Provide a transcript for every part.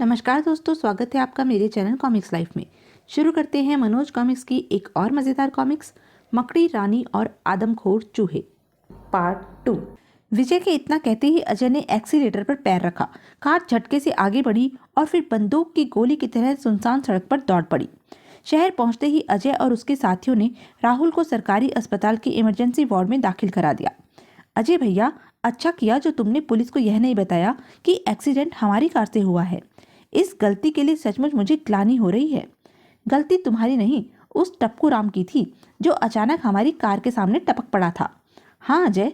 नमस्कार दोस्तों, स्वागत है आपका मेरे चैनल कॉमिक्स लाइफ में। शुरू करते हैं मनोज कॉमिक्स की एक और मज़ेदार कॉमिक्स, मकड़ी रानी और आदमखोर चूहे पार्ट 2। विजय के इतना कहते ही अजय ने एक्सीलेटर पर पैर रखा। कार झटके से आगे बढ़ी और फिर बंदूक की गोली की तरह सुनसान सड़क पर दौड़ पड़ी। शहर पहुंचते ही अजय और उसके साथियों ने राहुल को सरकारी अस्पताल के इमरजेंसी वार्ड में दाखिल करा दिया। अजय भैया, अच्छा किया जो तुमने पुलिस को यह नहीं बताया कि एक्सीडेंट हमारी कार से हुआ है। इस गलती के लिए सचमुच मुझे ग्लानि हो रही है। गलती तुम्हारी नहीं, उस टप्पू राम की थी जो अचानक हमारी कार के सामने टपक पड़ा था। हाँ अजय,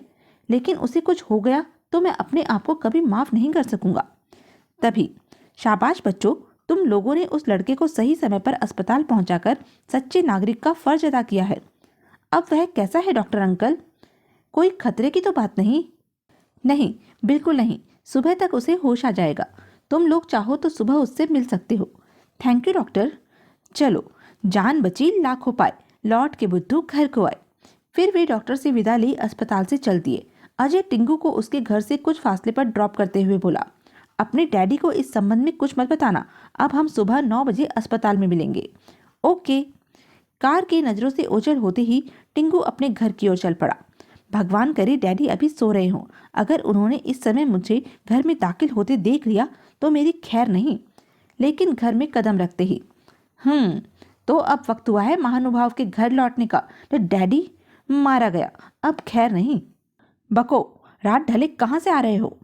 लेकिन उसे कुछ हो गया तो मैं अपने आप को कभी माफ नहीं कर सकूंगा। तभी शाबाश बच्चों, तुम लोगों ने उस लड़के को सही समय पर अस्पताल पहुंचाकर सच्चे नागरिक का फर्ज अदा किया है। अब वह कैसा है डॉक्टर अंकल? कोई खतरे की तो बात नहीं? नहीं, बिल्कुल नहीं। सुबह तक उसे होश आ जाएगा। तुम लोग चाहो तो सुबह उससे मिल सकते हो। Thank you doctor. चलो, जान बची लाखों पाए, लौट के बुद्धू घर को आए। फिर वे डॉक्टर से विदा ली अस्पताल से चल दिए। अजय टिंगू को उसके घर से कुछ फासले पर ड्रॉप करते हुए बोला, अपने डैडी को इस संबंध में कुछ मत बताना। अब हम सुबह 9 बजे अस्पताल में मिलेंगे। ओके। कार की नज़रों से ओझल होते ही टिंगू अपने घर की ओर चल पड़ा। भगवान करे डैडी अभी सो रहे हों। अगर उन्होंने इस समय मुझे घर में दाखिल होते देख लिया तो मेरी खैर नहीं। लेकिन घर में कदम रखते ही तो अब वक्त हुआ है महानुभाव के घर लौटने का। तो डैडी मारा गया, अब खैर नहीं। बको, रात ढले कहाँ से आ रहे हो?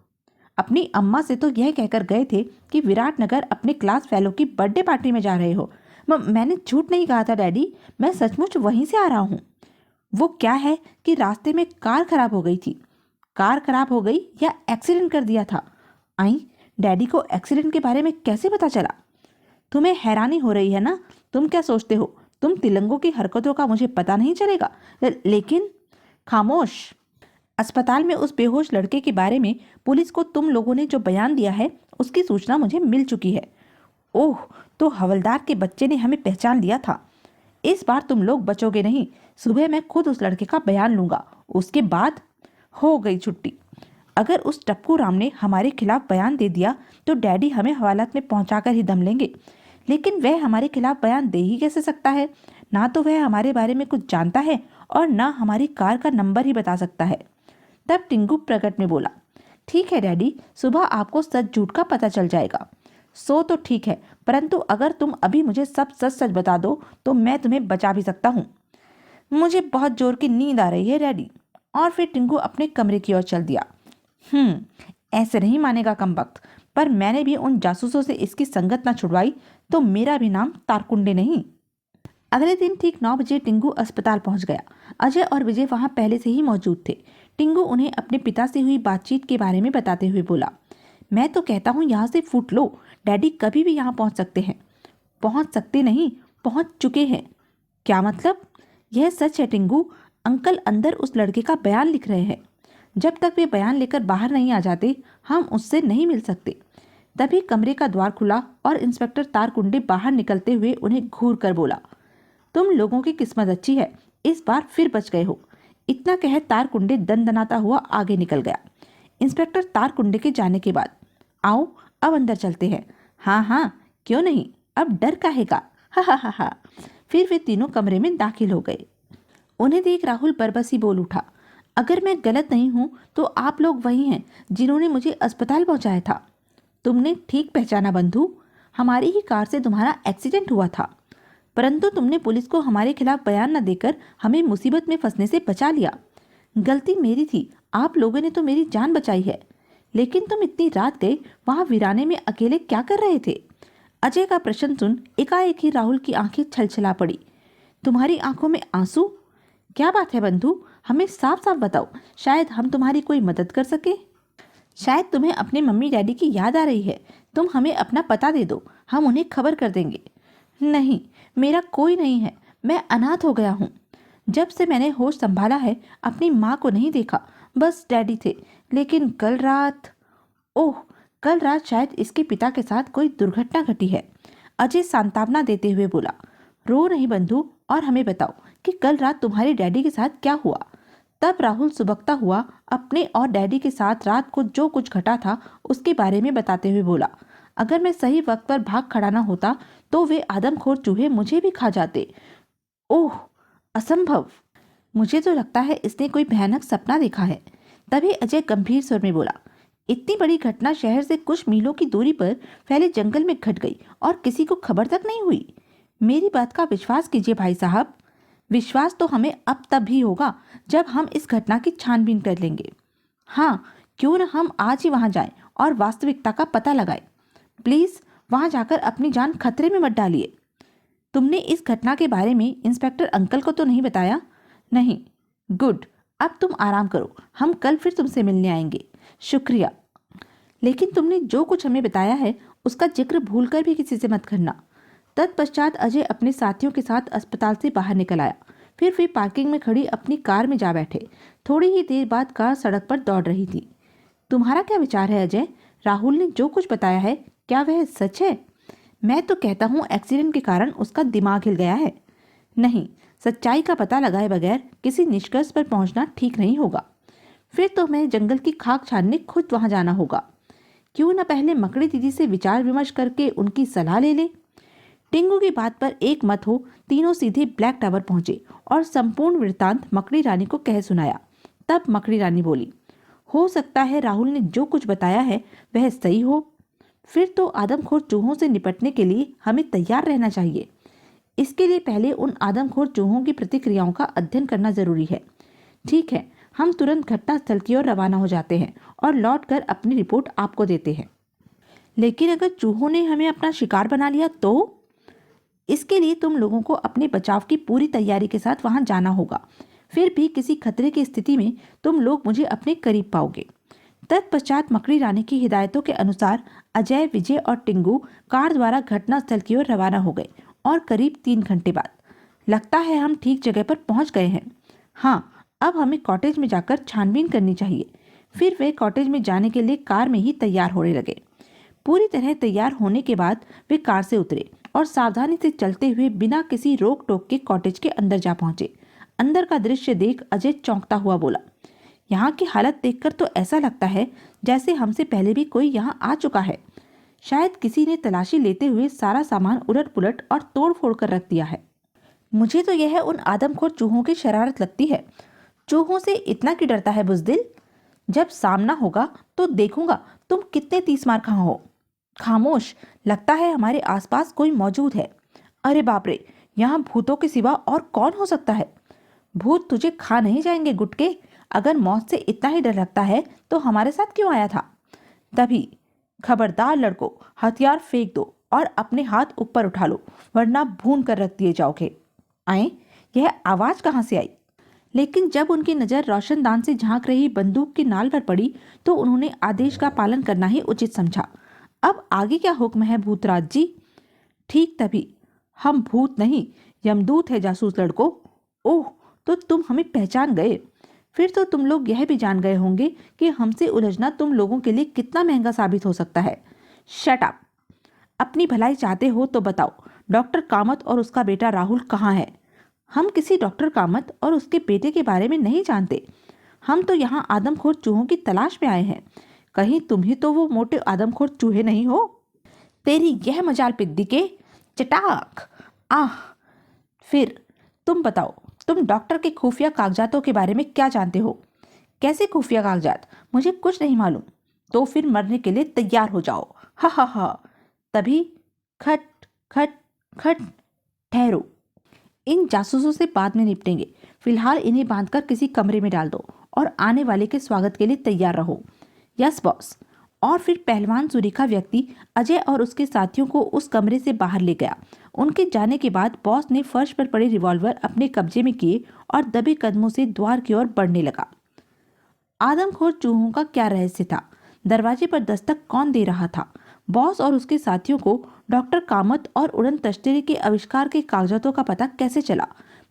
अपनी अम्मा से तो यह कहकर गए थे कि विराटनगर अपने क्लास फेलो की बर्थडे पार्टी में जा रहे हो। मैंने झूठ नहीं कहा था डैडी, मैं सचमुच वहीं से आ रहा हूँ। वो क्या है कि रास्ते में कार खराब हो गई थी। कार खराब हो गई या एक्सीडेंट कर दिया था? आई, डैडी को एक्सीडेंट के बारे में कैसे पता चला? तुम्हें हैरानी हो रही है ना? तुम क्या सोचते हो तुम तिलंगों की हरकतों का मुझे पता नहीं चलेगा? लेकिन खामोश। अस्पताल में उस बेहोश लड़के के बारे में पुलिस को तुम लोगों ने जो बयान दिया है उसकी सूचना मुझे मिल चुकी है। ओह, तो हवलदार के बच्चे ने हमें पहचान लिया था। इस बार तुम लोग बचोगे नहीं। सुबह मैं खुद उस लड़के का बयान लूंगा, उसके बाद हो गई छुट्टी। अगर उस टप्पू राम ने हमारे खिलाफ बयान दे दिया तो डैडी हमें हवालात में पहुंचाकर ही दम लेंगे। लेकिन वह हमारे खिलाफ बयान दे ही कैसे सकता है? ना तो वह हमारे बारे में कुछ जानता है और ना हमारी कार का नंबर ही बता सकता है। तब टिंगू प्रकट में बोला, ठीक है डैडी, सुबह आपको सच झूठ का पता चल जाएगा। सो तो ठीक है, परंतु अगर तुम अभी मुझे सब सच सच बता दो तो मैं तुम्हें बचा भी सकता हूँ। मुझे बहुत जोर की नींद आ रही है डैडी। और फिर टिंगू अपने कमरे की ओर चल दिया। ऐसे नहीं मानेगा कमबख्त, पर मैंने भी उन जासूसों से इसकी संगत न छुड़वाई तो मेरा भी नाम तारकुंडे नहीं। अगले दिन ठीक 9 बजे टिंगू अस्पताल पहुंच गया। अजय और विजय वहां पहले से ही मौजूद थे। टिंगू उन्हें अपने पिता से हुई बातचीत के बारे में बताते हुए बोला, मैं तो कहता हूँ यहाँ से फूट लो, डैडी कभी भी यहाँ पहुँच सकते हैं। पहुँच सकते नहीं, पहुँच चुके हैं। क्या मतलब? यह सच है टिंगू, अंकल अंदर उस लड़के का बयान लिख रहे हैं। जब तक वे बयान लेकर बाहर नहीं आ जाते हम उससे नहीं मिल सकते। तभी कमरे का द्वार खुला और इंस्पेक्टर तारकुंडे बाहर निकलते हुए उन्हें घूर कर बोला, तुम लोगों की किस्मत अच्छी है, इस बार फिर बच गए हो। इतना कह तारकुंडे दनदनाता हुआ आगे निकल गया। इंस्पेक्टर तारकुंडे के जाने के बाद, आओ अब अंदर चलते हैं। हाँ हाँ, क्यों नहीं, अब डर काहेगा, हा हा हा हा। फिर वे तीनों कमरे में दाखिल हो गए। उन्हें देख राहुल बरबसी बोल उठा, अगर मैं गलत नहीं हूं तो आप लोग वही हैं जिन्होंने मुझे अस्पताल पहुंचाया था। तुमने ठीक पहचाना बंधु, हमारी ही कार से तुम्हारा एक्सीडेंट हुआ था, परंतु तुमने पुलिस को हमारे खिलाफ बयान न देकर हमें मुसीबत में फंसने से बचा लिया। गलती मेरी थी, आप लोगों ने तो मेरी जान बचाई है। लेकिन तुम इतनी रात गए वहां वीराने में अकेले क्या कर रहे थे? अजय का प्रश्न सुन एकाएक ही राहुल की आंखें छलछला पड़ी। तुम्हारी आंखों में आंसू? क्या बात है बंधु, हमें साफ साफ बताओ, शायद हम तुम्हारी कोई मदद कर सके। शायद तुम्हें अपने मम्मी डैडी की याद आ रही है, तुम हमें अपना पता दे दो, हम उन्हें खबर कर देंगे। नहीं, मेरा कोई नहीं है, मैं अनाथ हो गया हूँ। जब से मैंने होश संभाला है अपनी माँ को नहीं देखा, बस डैडी थे। लेकिन कल रात, ओह, कल रात शायद इसके पिता के साथ कोई दुर्घटना घटी है। अजय सांत्वना देते हुए बोला, रो नहीं बंधु, और हमें बताओ कि कल रात तुम्हारे डैडी के साथ क्या हुआ। तब राहुल सुबकता हुआ अपने और डैडी के साथ रात को जो कुछ घटा था उसके बारे में बताते हुए बोला, अगर मैं सही वक्त पर भाग खड़ा ना होता तो वे आदमखोर चूहे मुझे भी खा जाते। ओह, असंभव। मुझे तो लगता है इसने कोई भयानक सपना देखा है। तभी अजय गंभीर स्वर में बोला, इतनी बड़ी घटना शहर से कुछ मीलों की दूरी पर फैले जंगल में घट गई और किसी को खबर तक नहीं हुई। मेरी बात का विश्वास कीजिए भाई साहब। विश्वास तो हमें अब तब ही होगा जब हम इस घटना की छानबीन कर लेंगे। हाँ, क्यों न हम आज ही वहां जाएं और वास्तविकता का पता लगाएं। प्लीज वहां जाकर अपनी जान खतरे में मत डालिए। तुमने इस घटना के बारे में इंस्पेक्टर अंकल को तो नहीं बताया? नहीं। गुड, अब तुम आराम करो, हम कल फिर तुमसे मिलने आएंगे। शुक्रिया। लेकिन तुमने जो कुछ हमें बताया है उसका जिक्र भूलकर भी किसी से मत करना। तत्पश्चात अजय अपने साथियों के साथ अस्पताल से बाहर निकल आया। फिर वे पार्किंग में खड़ी अपनी कार में जा बैठे। थोड़ी ही देर बाद कार सड़क पर दौड़ रही थी। तुम्हारा क्या विचार है अजय? राहुल ने जो कुछ बताया है क्या वह सच है? मैं तो कहता हूँ एक्सीडेंट के कारण उसका दिमाग हिल गया है। नहीं, सच्चाई का पता लगाए बगैर किसी निष्कर्ष पर पहुंचना ठीक नहीं होगा। फिर तो मैं जंगल की खाक छानने खुद वहां जाना होगा। क्यों न पहले मकड़ी दीदी से विचार विमर्श करके उनकी सलाह ले ले। टिंगू की बात पर एक मत हो, तीनों सीधे ब्लैक टावर पहुंचे और संपूर्ण वृत्तांत मकड़ी रानी को कह सुनाया। तब मकड़ी रानी बोली, हो सकता है राहुल ने जो कुछ बताया है वह सही हो। फिर तो आदमखोर चूहों से निपटने के लिए हमें तैयार रहना चाहिए। इसके लिए पहले उन आदमखोर चूहों की प्रतिक्रियाओं का अध्ययन करना जरूरी है। ठीक है, हम तुरंत घटनास्थल की ओर रवाना हो जाते हैं और लौटकर अपनी रिपोर्ट आपको देते हैं। लेकिन अगर चूहों ने हमें अपना शिकार बना लिया तो? इसके लिए तुम लोगों को अपने बचाव की पूरी तैयारी के साथ वहां जाना होगा। फिर भी किसी खतरे की स्थिति में तुम लोग मुझे अपने करीब पाओगे। तत्पश्चात मकड़ी रानी की हिदायतों के अनुसार अजय, विजय और टिंगू कार द्वारा घटनास्थल की ओर रवाना हो गए और करीब 3 घंटे बाद लगता है हम ठीक जगह पर पहुंच गए हैं। हाँ, अब हमें कॉटेज में जाकर छानबीन करनी चाहिए। फिर वे कॉटेज में जाने के लिए कार में ही तैयार होने लगे। पूरी तरह तैयार होने के बाद वे कार से उतरे और सावधानी से चलते हुए बिना किसी रोक टोक के कॉटेज के अंदर जा पहुंचे। अंदर का दृश्य देख अजय चौंकता हुआ बोला, यहाँ की हालत देखकर तो ऐसा लगता है जैसे हमसे पहले भी कोई यहाँ आ चुका है। शायद किसी ने तलाशी लेते हुए सारा सामान उलट पुलट और तोड़ फोड़ कर रख दिया है। मुझे तो यह उन आदमखोर चूहों की शरारत लगती है। चूहों से इतना क्यों डरता है बुज़दिल? जब सामना होगा तो देखूंगा तुम कितने तीस मार खा हो। खामोश, लगता है हमारे आसपास कोई मौजूद है। अरे बाप रे, यहाँ भूतों के सिवा और कौन हो सकता है? भूत तुझे खा नहीं जाएंगे गुटके। अगर मौत से इतना ही डर लगता है तो हमारे साथ क्यों आया था? तभी, खबरदार लड़को, हथियार फेंक दो और अपने हाथ ऊपर उठा लो, वरना भून कर रख दिए जाओगे। आए, यह आवाज कहाँ से आई? लेकिन जब उनकी नजर रोशनदान से झांक रही बंदूक की नाल पर पड़ी तो उन्होंने आदेश का पालन करना ही उचित समझा। अब आगे क्या हुक्म है भूतराज जी? ठीक तभी, हम भूत नहीं, यमदूत है जासूस लड़को। ओह, तो तुम हमें पहचान गए। फिर तो तुम लोग यह भी जान गए होंगे कि हमसे उलझना तुम लोगों के लिए कितना महंगा साबित हो सकता है। Shut up. अपनी भलाई चाहते हो तो बताओ, डॉक्टर कामत और उसका बेटा राहुल कहाँ है? हम किसी डॉक्टर कामत और उसके बेटे के बारे में नहीं जानते। हम तो यहाँ आदमखोर चूहों की तलाश में आए हैं। कहीं तुम ही तो वो मोटे आदमखोर चूहे नहीं हो? तेरी यह मजाल पिद्दी के। चटाक। आह। फिर तुम बताओ, तुम डॉक्टर के खुफिया कागजातों के बारे में क्या जानते हो? कैसे खुफिया कागजात? मुझे कुछ नहीं मालूम। तो फिर मरने के लिए तैयार हो जाओ। हा हा हा। तभी खट खट खट। ठहरो, इन जासूसों से बाद में निपटेंगे। फिलहाल इन्हें बांधकर किसी कमरे में डाल दो और आने वाले के स्वागत के लिए तैयार रहो। Yes boss. और फिर पहलवान सुरीखा व्यक्ति अजय और उसके साथियों को उस कमरे से बाहर ले गया। उनके जाने के बाद बॉस ने फर्श पर पड़े रिवॉल्वर अपने कब्जे में किए और दबे कदमों से द्वार की ओर बढ़ने लगा। आदमखोर चूहों का क्या रहस्य था? दरवाजे पर दस्तक कौन दे रहा था? बॉस और उसके साथियों को डॉक्टर कामत और उड़न तश्तरी के आविष्कार के कागजातों का पता कैसे चला?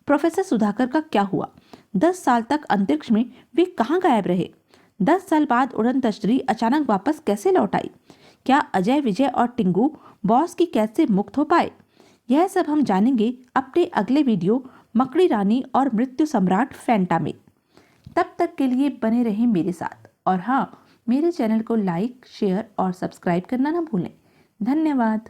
प्रोफेसर सुधाकर का क्या हुआ? 10 साल तक अंतरिक्ष में वे कहाँ गायब रहे? 10 साल बाद उड़न तश्तरी अचानक वापस कैसे लौट आई? क्या अजय, विजय और टिंगू बॉस की कैद से मुक्त हो पाए? यह सब हम जानेंगे अपने अगले वीडियो मकड़ी रानी और मृत्यु सम्राट फैंटा में। तब तक के लिए बने रहें मेरे साथ और हाँ, मेरे चैनल को लाइक, शेयर और सब्सक्राइब करना ना भूलें। धन्यवाद।